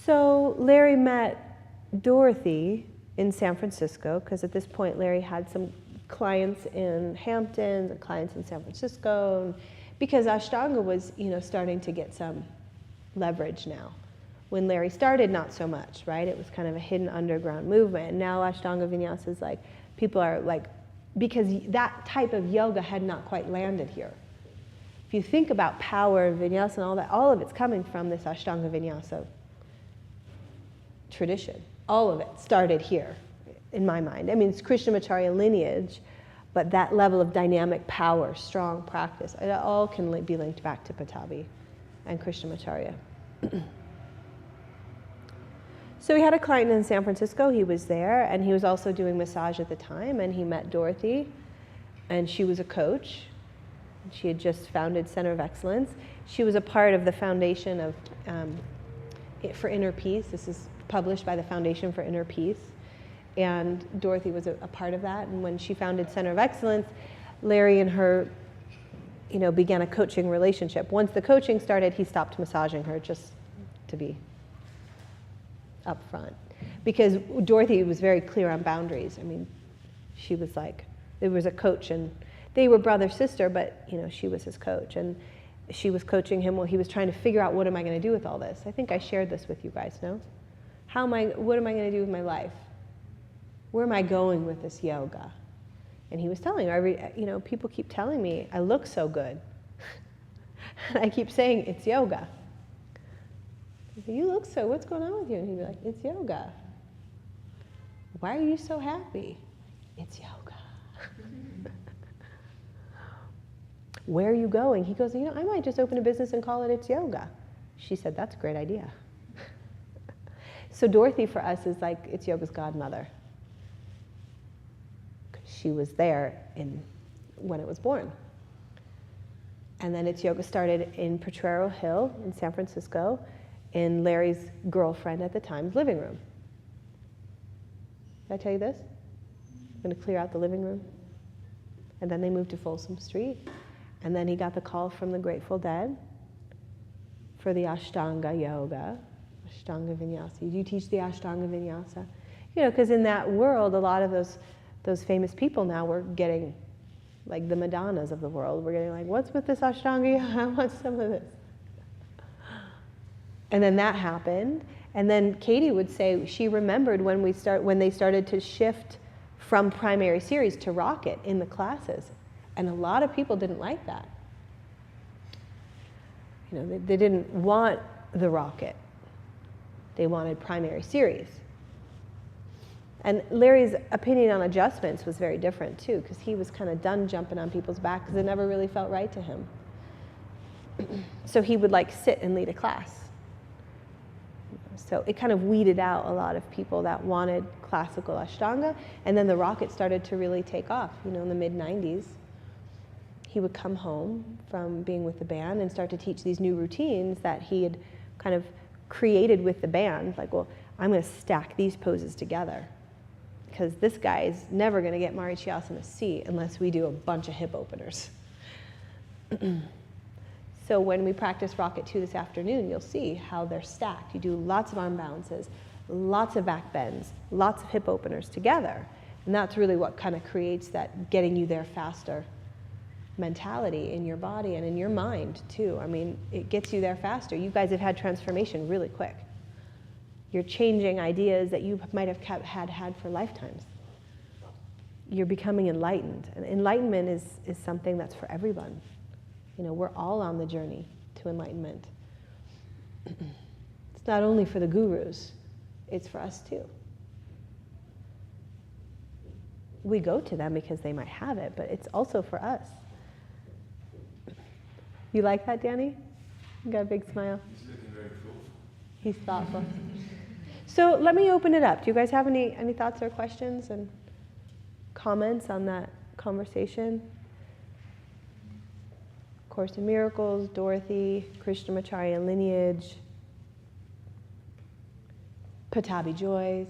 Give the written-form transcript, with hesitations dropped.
So Larry met Dorothy in San Francisco, because at this point Larry had some clients in Hamptons and clients in San Francisco, because Ashtanga was, starting to get some leverage now. When Larry started, not so much, right? It was kind of a hidden underground movement. And now Ashtanga Vinyasa is like, people are like, because that type of yoga had not quite landed here. If you think about power and vinyasa and all that, all of it's coming from this Ashtanga Vinyasa tradition. All of it started here, in my mind. I mean, it's Krishnamacharya lineage, but that level of dynamic power, strong practice, it all can be linked back to Patabi and Krishnamacharya. So he had a client in San Francisco. He was there, and he was also doing massage at the time, and he met Dorothy, and she was a coach. She had just founded Center of Excellence. She was a part of the foundation of for Inner Peace. This is published by the Foundation for Inner Peace, and Dorothy was a part of that. And when she founded Center of Excellence, Larry and her, began a coaching relationship. Once the coaching started, he stopped massaging her, just to be up front, because Dorothy was very clear on boundaries. I mean, she was like, there was a coach, and they were brother-sister, but she was his coach, and she was coaching him while he was trying to figure out, what am I going to do with all this? I think I shared this with you guys, no? What am I going to do with my life? Where am I going with this yoga? And he was telling her, people keep telling me I look so good. And I keep saying, it's yoga. You look so, what's going on with you? And he'd be like, it's yoga. Why are you so happy? It's yoga. Where are you going? He goes, I might just open a business and call it It's Yoga. She said, that's a great idea. So Dorothy for us is like It's Yoga's godmother. She was there when it was born. And then It's Yoga started in Potrero Hill in San Francisco, in Larry's girlfriend at the time's living room. Did I tell you this? I'm going to clear out the living room. And then they moved to Folsom Street. And then he got the call from the Grateful Dead for the Ashtanga Yoga, Ashtanga Vinyasa. You teach the Ashtanga Vinyasa. Because in that world, a lot of those famous people now were getting, like the Madonnas of the world, we're getting like, what's with this Ashtanga Yoga? I want some of this. And then that happened. And then Katie would say she remembered when they started to shift from primary series to rocket in the classes. And a lot of people didn't like that. They didn't want the rocket. They wanted primary series. And Larry's opinion on adjustments was very different too, because he was kind of done jumping on people's back because it never really felt right to him. So he would sit and lead a class. So it kind of weeded out a lot of people that wanted classical Ashtanga, and then the rocket started to really take off. In the mid-90s, he would come home from being with the band and start to teach these new routines that he had kind of created with the band. Like, well, I'm going to stack these poses together, because this guy is never going to get Marichyasana C unless we do a bunch of hip openers. So when we practice Rocket 2 this afternoon, you'll see how they're stacked. You do lots of arm balances, lots of back bends, lots of hip openers together. And that's really what kind of creates that getting you there faster mentality in your body and in your mind too. I mean, it gets you there faster. You guys have had transformation really quick. You're changing ideas that you might have had for lifetimes. You're becoming enlightened. And enlightenment is something that's for everyone. We're all on the journey to enlightenment. It's not only for the gurus, it's for us too. We go to them because they might have it, but it's also for us. You like that, Danny? You got a big smile. He's looking very thoughtful. He's thoughtful. So let me open it up. Do you guys have any thoughts or questions and comments on that conversation? Course in Miracles, Dorothy, Krishnamacharya lineage, Patabi Joys.